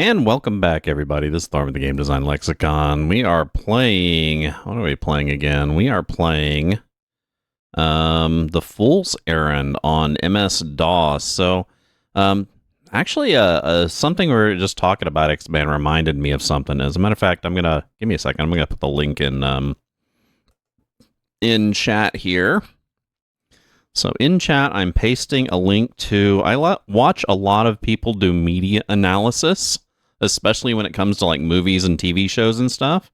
And welcome back, everybody. This is Thorm with the Game Design Lexicon. We are playing... What are we playing again? We are playing The Fool's Errand on MS-DOS. So, actually, something we were just talking about, X-Man, reminded me of something. As a matter of fact, I'm going to... Give me a second. I'm going to put the link in chat here. So in chat, I'm pasting a link to... I watch a lot of people do media analysis, especially when it comes to like movies and TV shows and stuff.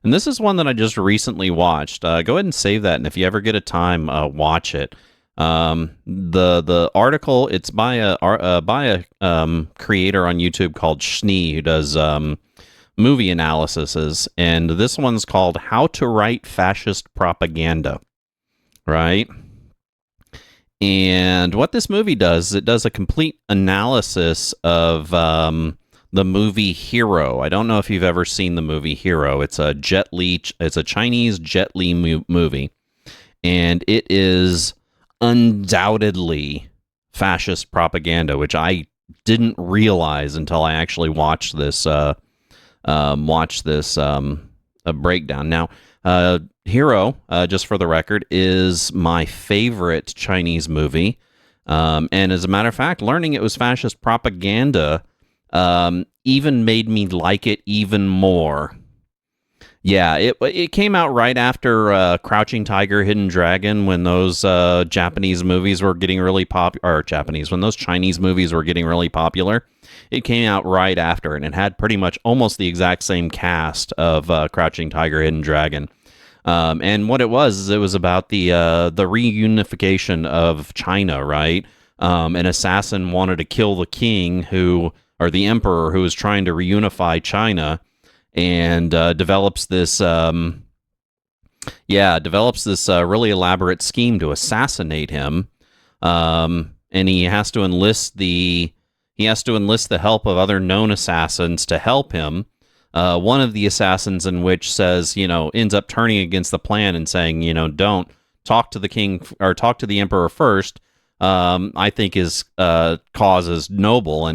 And this is one that I just recently watched. Go ahead and save that, and if you ever get a time, watch it. The article, it's by a creator on YouTube called Schnee, who does movie analyses, and this one's called How to Write Fascist Propaganda, right? And what this movie does, it does a complete analysis of the movie Hero. I don't know if you've ever seen the movie Hero. It's a Chinese Jet Li movie, and it is undoubtedly fascist propaganda, which I didn't realize until I actually watched this breakdown. Now, Hero, just for the record, is my favorite Chinese movie. And as a matter of fact, learning it was fascist propaganda even made me like it even more. Yeah, it came out right after Crouching Tiger, Hidden Dragon, when those Japanese movies were getting really popular, when those Chinese movies were getting really popular. It came out right after, and it had pretty much almost the exact same cast of Crouching Tiger, Hidden Dragon. And what it was about the reunification of China, right? An assassin wanted to kill the king or the emperor who was trying to reunify China, and develops this really elaborate scheme to assassinate him. And he has to enlist the help of other known assassins to help him. One of the assassins, in which says, ends up turning against the plan and saying, don't talk to the king or talk to the emperor first. I think his cause is noble,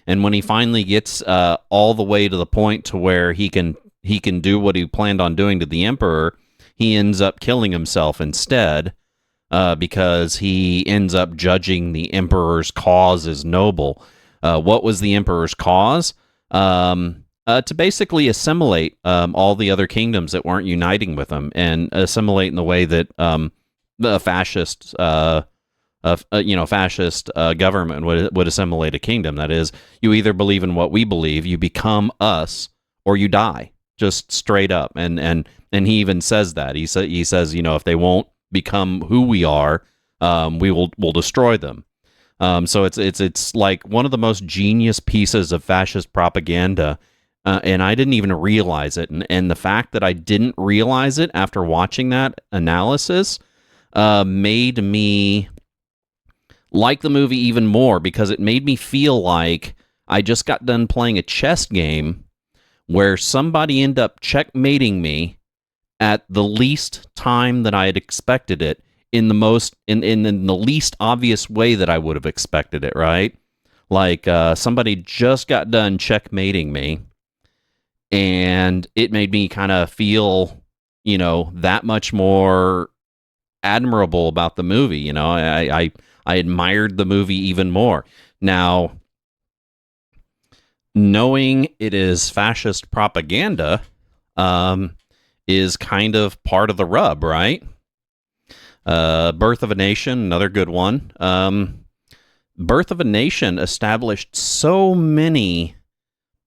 and when he finally gets all the way to the point to where he can do what he planned on doing to the emperor, he ends up killing himself instead, because he ends up judging the emperor's cause as noble. What was the emperor's cause? To basically assimilate all the other kingdoms that weren't uniting with him, and assimilate in the way that the fascist government would assimilate a kingdom. That is, you either believe in what we believe, you become us, or you die, just straight up. And he even says that. He says, if they won't become who we are, we'll destroy them. So it's like one of the most genius pieces of fascist propaganda. And I didn't even realize it. And the fact that I didn't realize it after watching that analysis made me like the movie even more, because it made me feel like I just got done playing a chess game where somebody ended up checkmating me at the least time that I had expected it, in the least obvious way that I would have expected it, right? Like somebody just got done checkmating me, and it made me kind of feel, that much more admirable about the movie. I admired the movie even more. Now, knowing it is fascist propaganda is kind of part of the rub, right? Birth of a Nation, another good one. Birth of a Nation established so many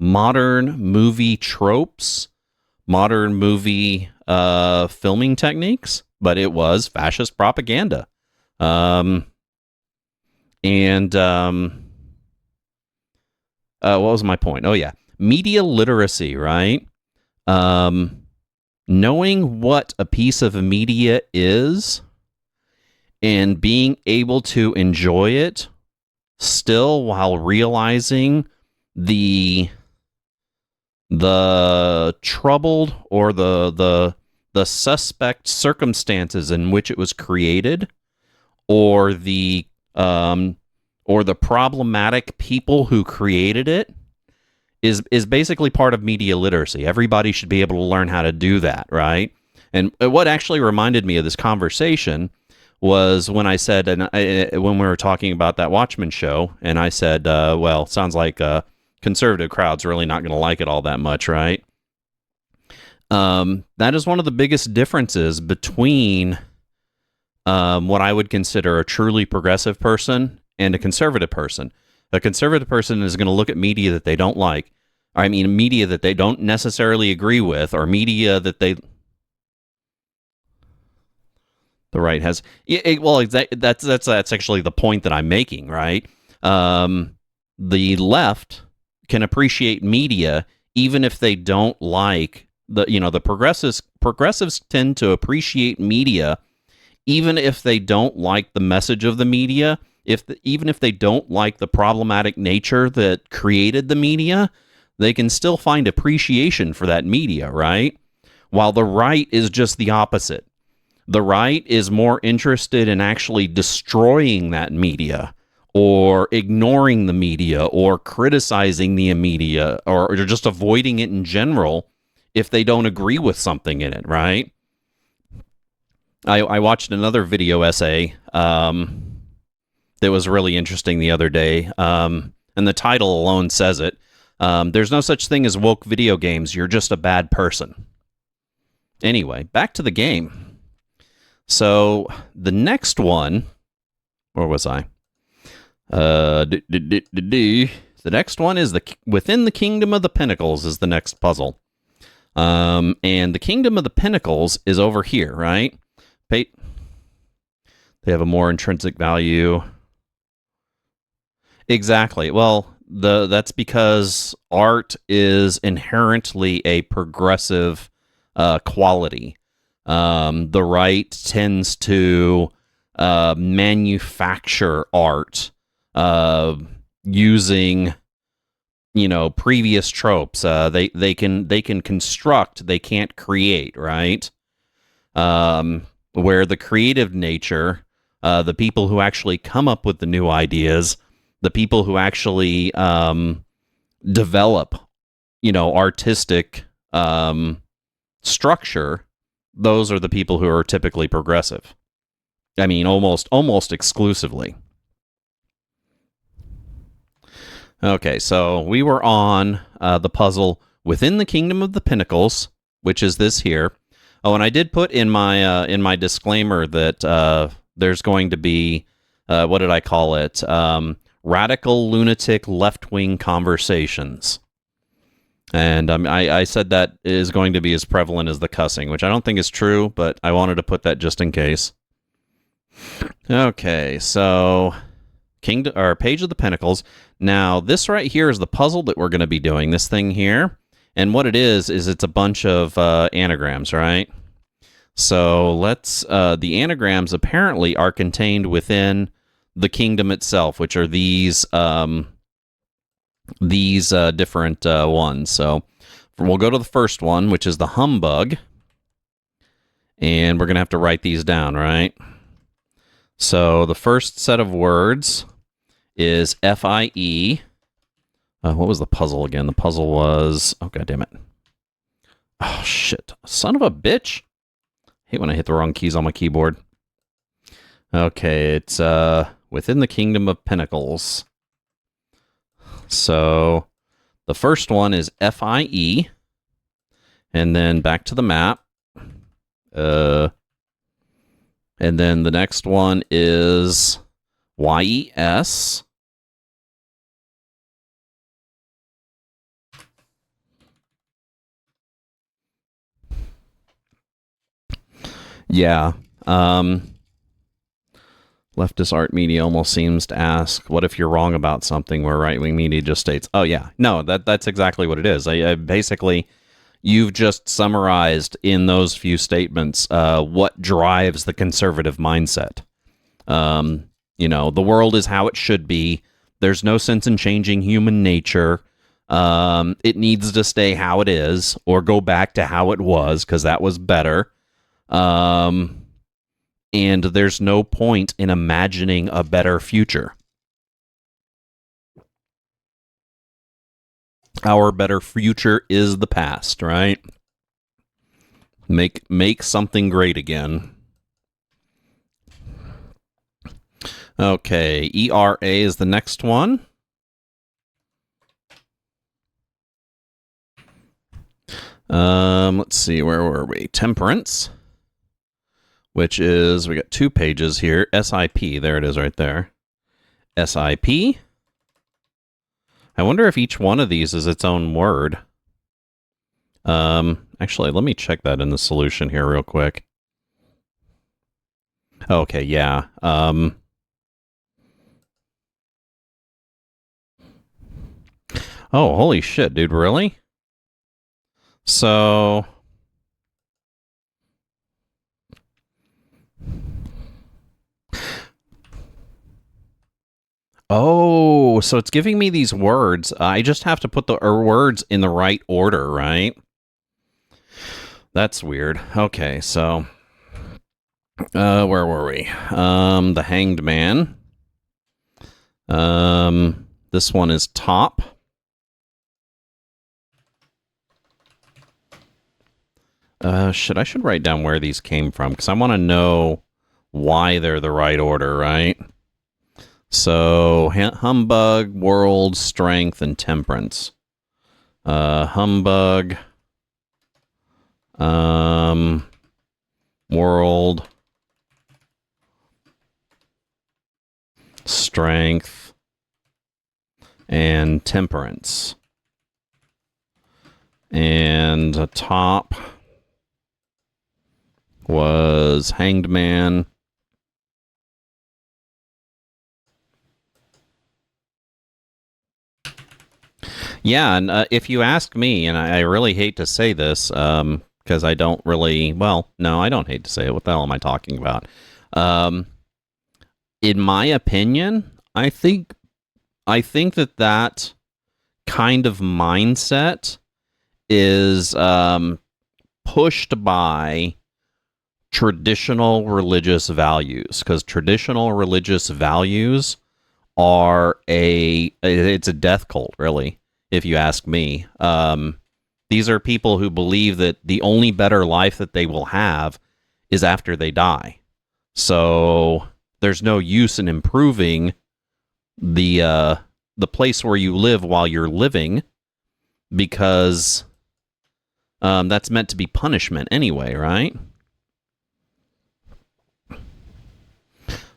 modern movie tropes, modern movie filming techniques, but it was fascist propaganda. What was my point? Oh yeah, media literacy, right? Knowing what a piece of media is and being able to enjoy it still while realizing the troubled or the suspect circumstances in which it was created, or the problematic people who created it, is basically part of media literacy. Everybody should be able to learn how to do that, right? And what actually reminded me of this conversation was when I said, when we were talking about that Watchmen show, and I said, well, sounds like conservative crowd's really not going to like it all that much, right? That is one of the biggest differences between what I would consider a truly progressive person and a conservative person. A conservative person is going to look at media that they don't like. I mean, media that they don't necessarily agree with, or media that they... The right has... well, that's actually the point that I'm making, right? The left can appreciate media even if they don't like... the progressives tend to appreciate media even if they don't like the message of the media, even if they don't like the problematic nature that created the media, they can still find appreciation for that media, right? While the right is just the opposite. The right is more interested in actually destroying that media, or ignoring the media, or criticizing the media, or just avoiding it in general if they don't agree with something in it, right? I watched another video essay that was really interesting the other day, and the title alone says it. There's no such thing as woke video games. You're just a bad person. Anyway, back to the game. So the next one, where was I? The next one is Within the Kingdom of the Pinnacles is the next puzzle. And the Kingdom of the Pinnacles is over here, right? They have a more intrinsic value. Exactly. Well, that's because art is inherently a progressive quality. The right tends to manufacture art using previous tropes. They can construct, they can't create, right? Where the creative nature, the people who actually come up with the new ideas, the people who actually develop, artistic structure, those are the people who are typically progressive. I mean, almost exclusively. Okay, so we were on the puzzle Within the Kingdom of the Pinnacles, which is this here. Oh, and I did put in my disclaimer that there's going to be what did I call it? Radical lunatic left-wing conversations. And I said that is going to be as prevalent as the cussing, which I don't think is true, but I wanted to put that just in case. Okay, so Page of the Pinnacles. Now, this right here is the puzzle that we're going to be doing, this thing here. And what it is it's a bunch of anagrams, right? So let's, the anagrams apparently are contained within the kingdom itself, which are these different ones. So we'll go to the first one, which is the humbug. And we're going to have to write these down, right? So the first set of words is FIE. What was the puzzle again? The puzzle was... Oh, God damn it. Oh, shit. Son of a bitch. I hate when I hit the wrong keys on my keyboard. Okay, it's Within the Kingdom of Pinnacles. So the first one is FIE. And then back to the map. And then the next one is YES. Yeah. Leftist art media almost seems to ask, what if you're wrong about something, where right-wing media just states, oh, yeah. No, that's exactly what it is. I basically, you've just summarized in those few statements what drives the conservative mindset. The world is how it should be. There's no sense in changing human nature. It needs to stay how it is, or go back to how it was, because that was better. And there's no point in imagining a better future. Our better future is the past, right? Make something great again. Okay, ERA is the next one. Let's see, where were we? Temperance, which is, we got 2 pages here. SIP, there it is right there. SIP. I wonder if each one of these is its own word. Actually, let me check that in the solution here real quick. Okay, yeah. Oh, holy shit, dude, really? So... Oh, so it's giving me these words. I just have to put the words in the right order, right? That's weird. Okay, so... where were we? The Hanged Man. This one is top. Shit, I should write down where these came from, because I want to know why they're the right order, right? So, humbug, world, strength, and temperance. Humbug, world, strength, and temperance. And the top was Hanged Man. Yeah, and if you ask me, and I really hate to say this, because I don't really, well, no, I don't hate to say it. What the hell am I talking about? In my opinion, I think that kind of mindset is pushed by traditional religious values, because traditional religious values are it's a death cult, really, if you ask me. These are people who believe that the only better life that they will have is after they die. So there's no use in improving the place where you live while you're living, because that's meant to be punishment anyway, right?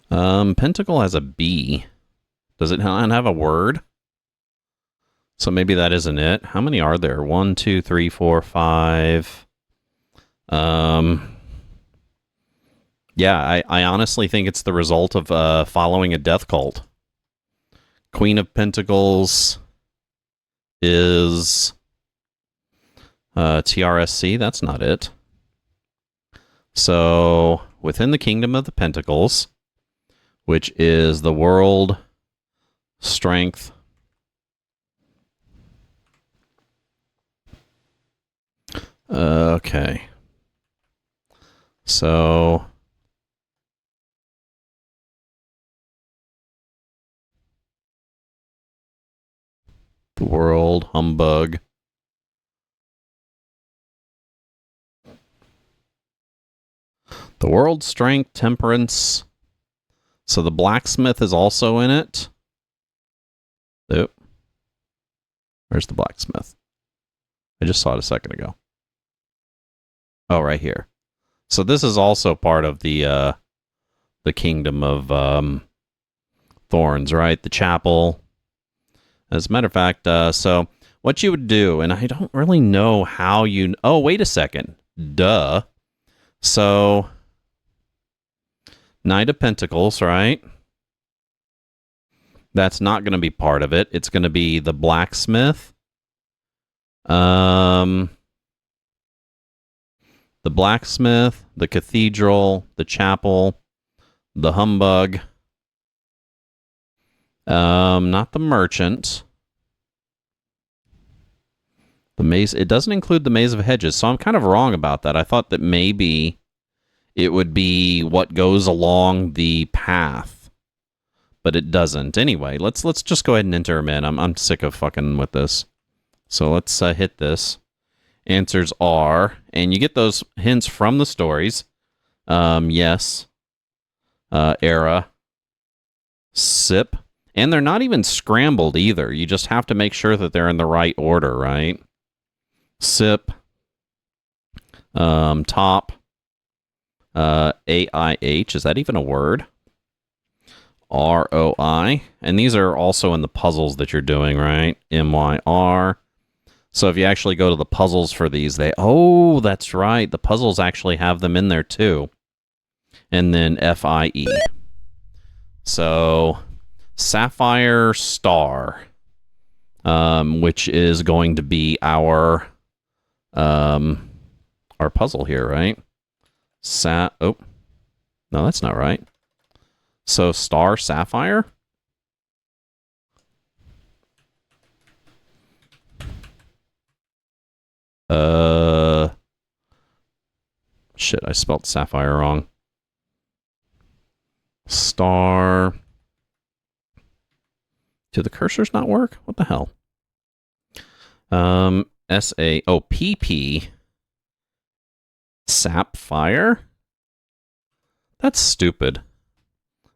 Pentacle has a B. Does it not have a word? So maybe that isn't it. How many are there? 1, 2, 3, 4, 5. Yeah, I honestly think it's the result of following a death cult. Queen of Pentacles is TRSC. That's not it. So within the Kingdom of the Pentacles, which is the world, strength, okay. So the world, humbug. The world, strength, temperance. So the blacksmith is also in it. Oop. Where's the blacksmith? I just saw it a second ago. Oh, right here. So this is also part of the Kingdom of Thorns, right? The chapel. As a matter of fact, so what you would do, and I don't really know how you... Oh, wait a second. Duh. So, Knight of Pentacles, right? That's not going to be part of it. It's going to be the blacksmith. The blacksmith, the cathedral, the chapel, the humbug. Not the merchant. The maze. It doesn't include the Maze of Hedges, so I'm kind of wrong about that. I thought that maybe it would be what goes along the path, but it doesn't. Anyway, let's just go ahead and enter him in. I'm sick of fucking with this. So let's hit this. Answers are, and you get those hints from the stories. Yes. Era. Sip. And they're not even scrambled either. You just have to make sure that they're in the right order, right? Sip. Top. AIH. Is that even a word? ROI. And these are also in the puzzles that you're doing, right? MYR. So if you actually go to the puzzles for these, oh, that's right. The puzzles actually have them in there too. And then FIE. So Sapphire Star, which is going to be our puzzle here, right? Oh, no, that's not right. So Star Sapphire? Shit, I spelled Sapphire wrong. Star. Do the cursors not work? What the hell? PP. Sapphire? That's stupid.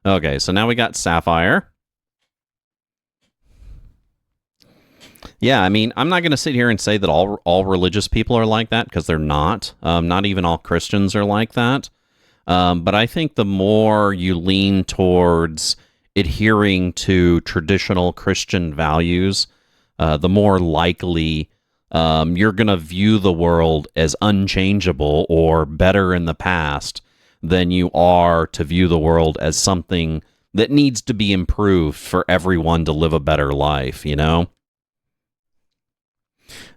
Okay, so now we got Sapphire. Yeah, I mean, I'm not going to sit here and say that all religious people are like that, because they're not. Not even all Christians are like that. But I think the more you lean towards adhering to traditional Christian values, the more likely you're going to view the world as unchangeable or better in the past than you are to view the world as something that needs to be improved for everyone to live a better life, you know?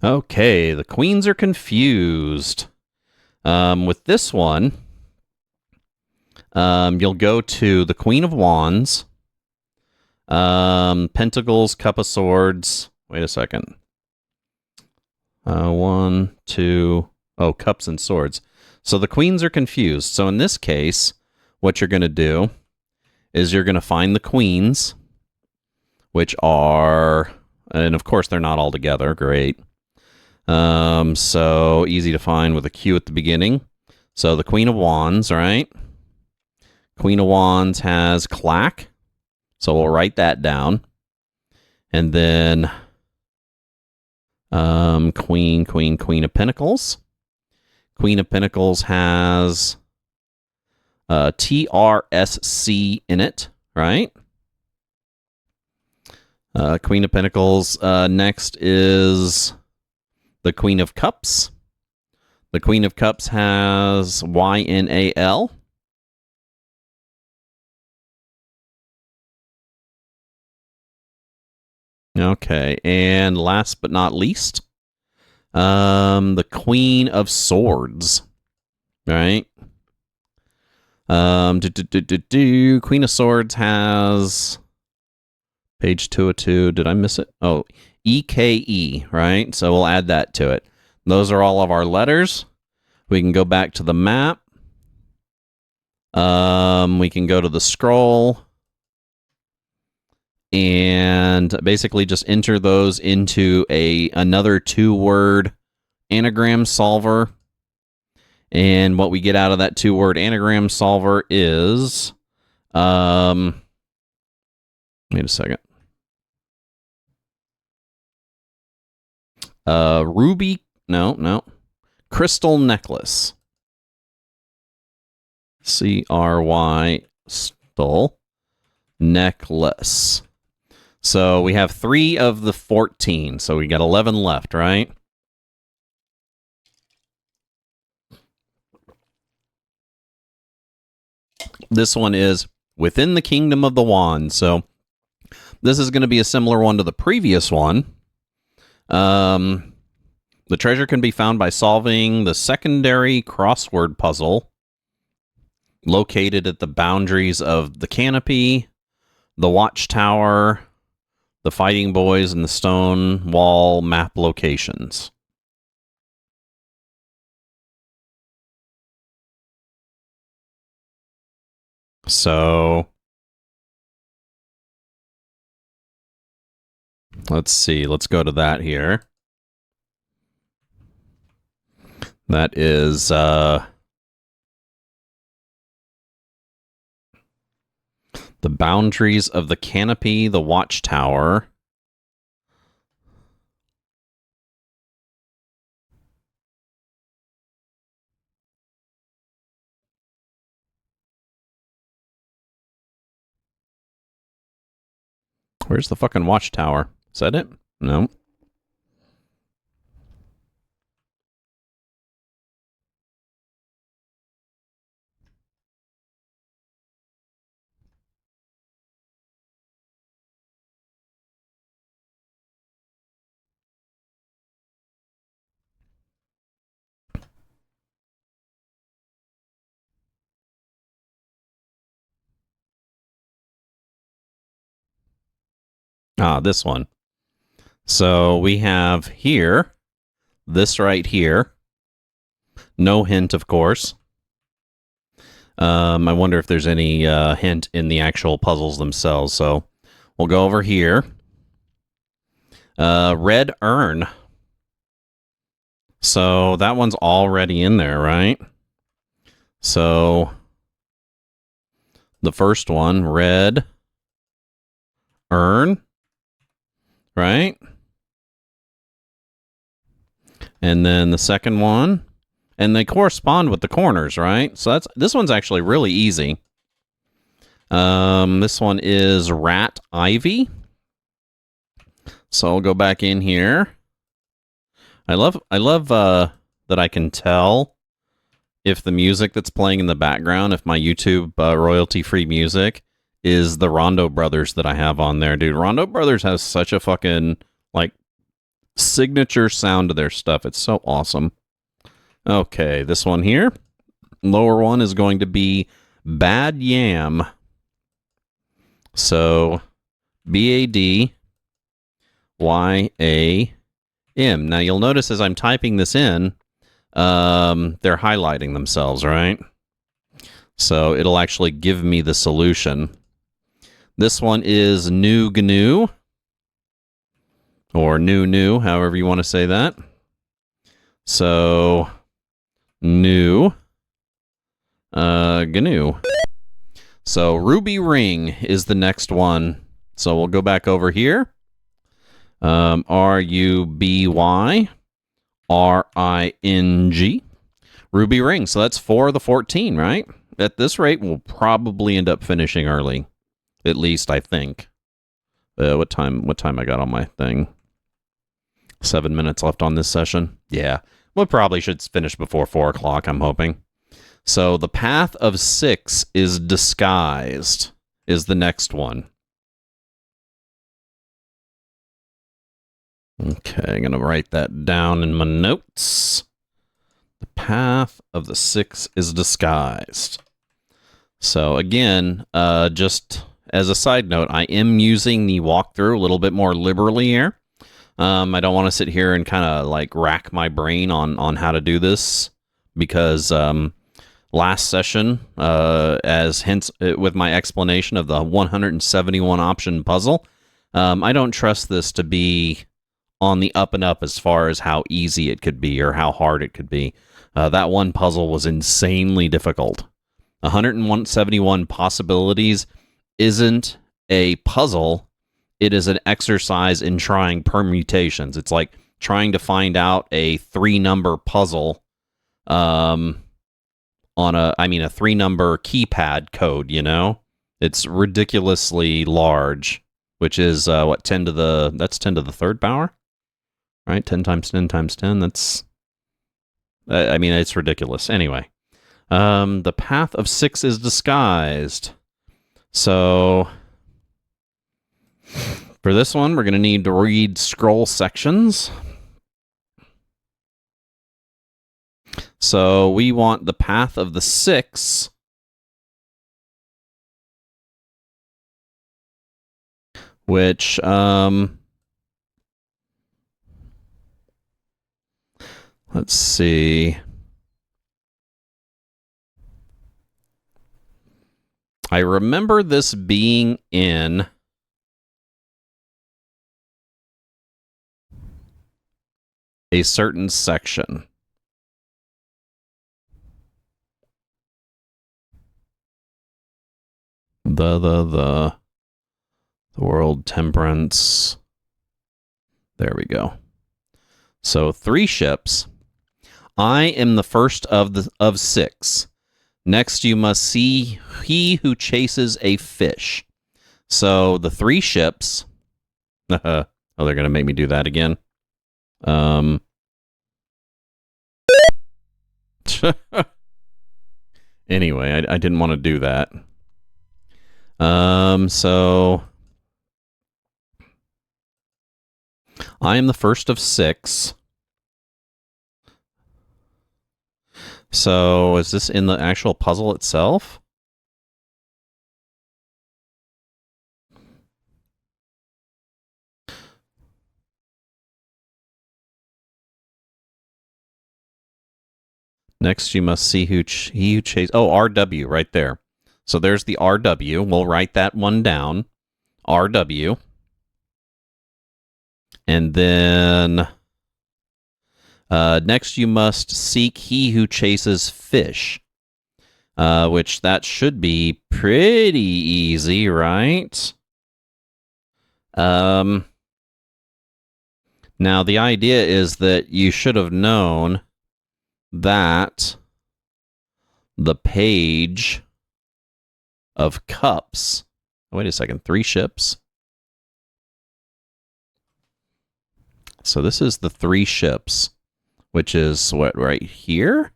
Okay, the queens are confused. With this one, you'll go to the Queen of Wands, Pentacles, Cup of Swords. Wait a second. 1, 2. Oh, Cups and Swords. So the queens are confused. So in this case, what you're going to do is you're going to find the queens, which are, and of course they're not all together. Great. So easy to find with a Q at the beginning. So the Queen of Wands, right? Queen of Wands has clack. So we'll write that down. And then Queen of Pentacles. Queen of Pentacles has TRSC in it, right? Queen of Pentacles. Next is the Queen of Cups. The Queen of Cups has YNAL. Okay, and last but not least, the Queen of Swords, right? Queen of Swords has page 202. Did I miss it? Oh, EKE, right? So we'll add that to it. Those are all of our letters. We can go back to the map. We can go to the scroll and basically just enter those into another 2-word anagram solver. And what we get out of that 2-word anagram solver is, wait a second. Crystal necklace. CRY stole necklace. So we have 3 of the 14. So we got 11 left, right? This one is within the kingdom of the wand. So this is going to be a similar one to the previous one. The treasure can be found by solving the secondary crossword puzzle located at the boundaries of the canopy, the watchtower, the fighting boys, and the stone wall map locations. So let's see. Let's go to that here. That is the boundaries of the canopy, the watchtower. Where's the fucking watchtower? Is that it? No. Ah, this one. So we have here, this right here. No hint, of course. I wonder if there's any hint in the actual puzzles themselves. So we'll go over here. Red urn. So that one's already in there, right? So the first one, red urn, right? And then the second one, and they correspond with the corners, right? So this one's actually really easy. This one is rat ivy. So I'll go back in here. I love that I can tell if the music that's playing in the background, if my YouTube royalty-free music is the Rondo Brothers that I have on there, dude. Rondo Brothers has such a fucking like signature sound to their stuff. It's so awesome. Okay, this one here, lower one is going to be Bad Yam. So BADYAM. Now you'll notice as I'm typing this in, they're highlighting themselves, right? So it'll actually give me the solution. This one is New GNU, or New, however you want to say that. So New GNU. So Ruby Ring is the next one. So we'll go back over here. RUBYRING. Ruby Ring. So that's 4 of the 14, right? At this rate, we'll probably end up finishing early. At least, I think. What time I got on my thing? 7 minutes left on this session. Yeah. We probably should finish before 4 o'clock, I'm hoping. So the path of 6 is disguised, is the next one. Okay, I'm going to write that down in my notes. The path of the 6 is disguised. So again, just as a side note, I am using the walkthrough a little bit more liberally here. I don't want to sit here and kind of like rack my brain on how to do this because last session, as hints with my explanation of the 171 option puzzle, I don't trust this to be on the up and up as far as how easy it could be or how hard it could be. That one puzzle was insanely difficult. 171 possibilities isn't a puzzle. It is an exercise in trying permutations. It's like trying to find out a 3-number puzzle on a 3-number keypad code, you know? It's ridiculously large, which is 10 to the 3rd power? Right? 10 times 10 times 10, that's it's ridiculous. Anyway, the path of 6 is disguised. So for this one, we're going to need to read scroll sections. So we want the path of the 6, which let's see. I remember this being in a certain section. The world temperance. There we go. So 3 ships. I am the first of 6. Next, you must see he who chases a fish. So the 3 ships. Oh, they're gonna make me do that again. Anyway, I didn't want to do that. So I am the first of 6. So is this in the actual puzzle itself? Next, you must see he who chases. Oh, RW right there. So there's the RW. We'll write that one down. RW. And then next you must seek he who chases fish. Which that should be pretty easy, right? Now the idea is that you should have known that the page of cups. Wait a second, 3 ships. So this is the 3 ships, which is what, right here?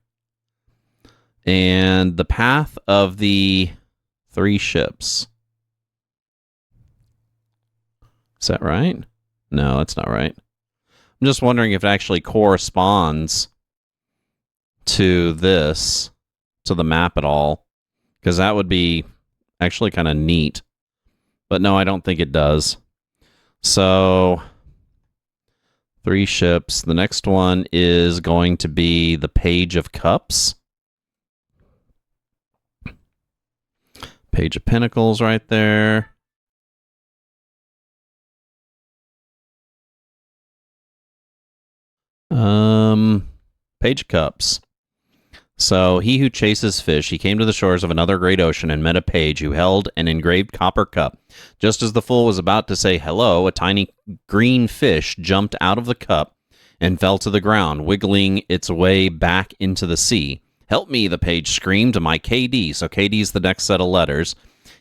And the path of the 3 ships. Is that right? No, that's not right. I'm just wondering if it actually corresponds to this, to the map at all, because that would be actually kind of neat. But no, I don't think it does. So 3 ships. The next one is going to be the Page of Cups. Page of Pentacles right there. Page of Cups. So, he who chases fish, he came to the shores of another great ocean and met a page who held an engraved copper cup. Just as the fool was about to say hello, a tiny green fish jumped out of the cup and fell to the ground, wiggling its way back into the sea. Help me, the page screamed, my KD. So KD is the next set of letters.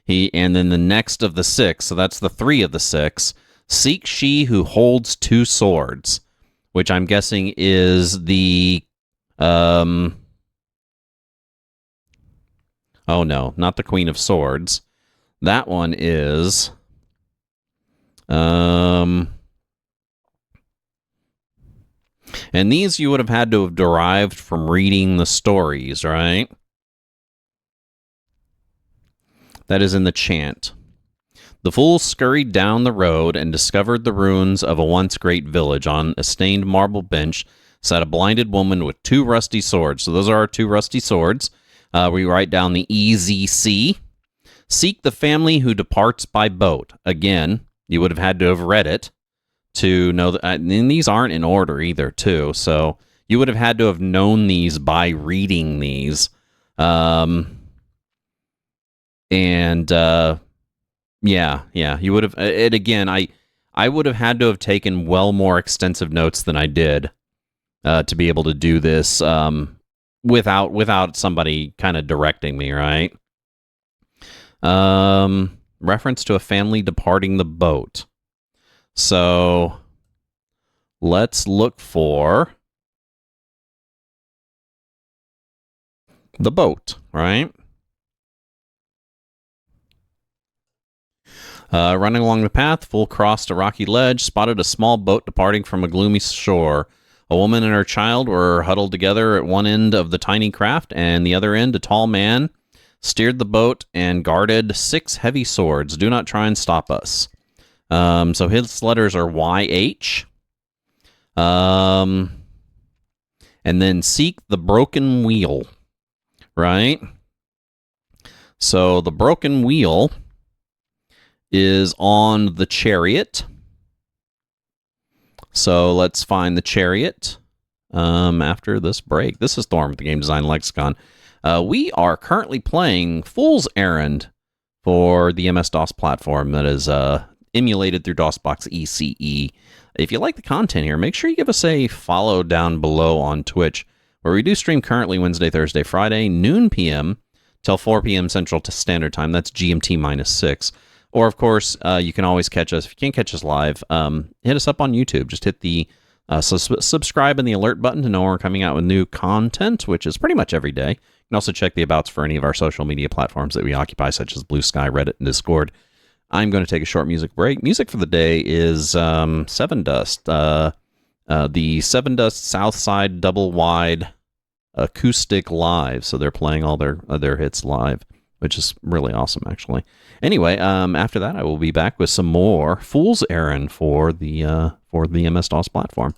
And then the next of the 6, so that's the 3 of the 6. Seek she who holds 2 swords, which I'm guessing is the... Oh, no, not the Queen of Swords. That one is... And these you would have had to have derived from reading the stories, right? That is in the chant. The fool scurried down the road and discovered the ruins of a once great village. On a stained marble bench sat a blinded woman with 2 rusty swords. So those are our 2 rusty swords. We write down the EZC. Seek the family who departs by boat. Again, you would have had to have read it to know that. And these aren't in order either, too. So you would have had to have known these by reading these. Yeah, you would have. And again, I would have had to have taken well more extensive notes than I did to be able to do this without somebody kind of directing me, right? Reference to a family departing the boat. So let's look for the boat, right? Running along the path, fool crossed a rocky ledge, spotted a small boat departing from a gloomy shore. A woman and her child were huddled together at one end of the tiny craft, and the other end, a tall man steered the boat and guarded 6 heavy swords. Do not try and stop us. So his letters are YH. And then seek the broken wheel, right? So the broken wheel is on the chariot. So let's find the chariot after this break. This is Thorn with the Game Design Lexicon. We are currently playing Fool's Errand for the MS-DOS platform that is emulated through DOSBox ECE. If you like the content here, make sure you give us a follow down below on Twitch, where we do stream currently Wednesday, Thursday, Friday, noon p.m. till 4 p.m. Central Standard Time. That's GMT -6. Or, of course, you can always catch us. If you can't catch us live, hit us up on YouTube. Just hit the subscribe and the alert button to know when we're coming out with new content, which is pretty much every day. You can also check the abouts for any of our social media platforms that we occupy, such as Blue Sky, Reddit, and Discord. I'm going to take a short music break. Music for the day is Seven Dust. The Seven Dust Southside Double Wide Acoustic Live. So they're playing all their hits live, which is really awesome, actually. Anyway, after that, I will be back with some more Fool's Errand for the MS-DOS platform.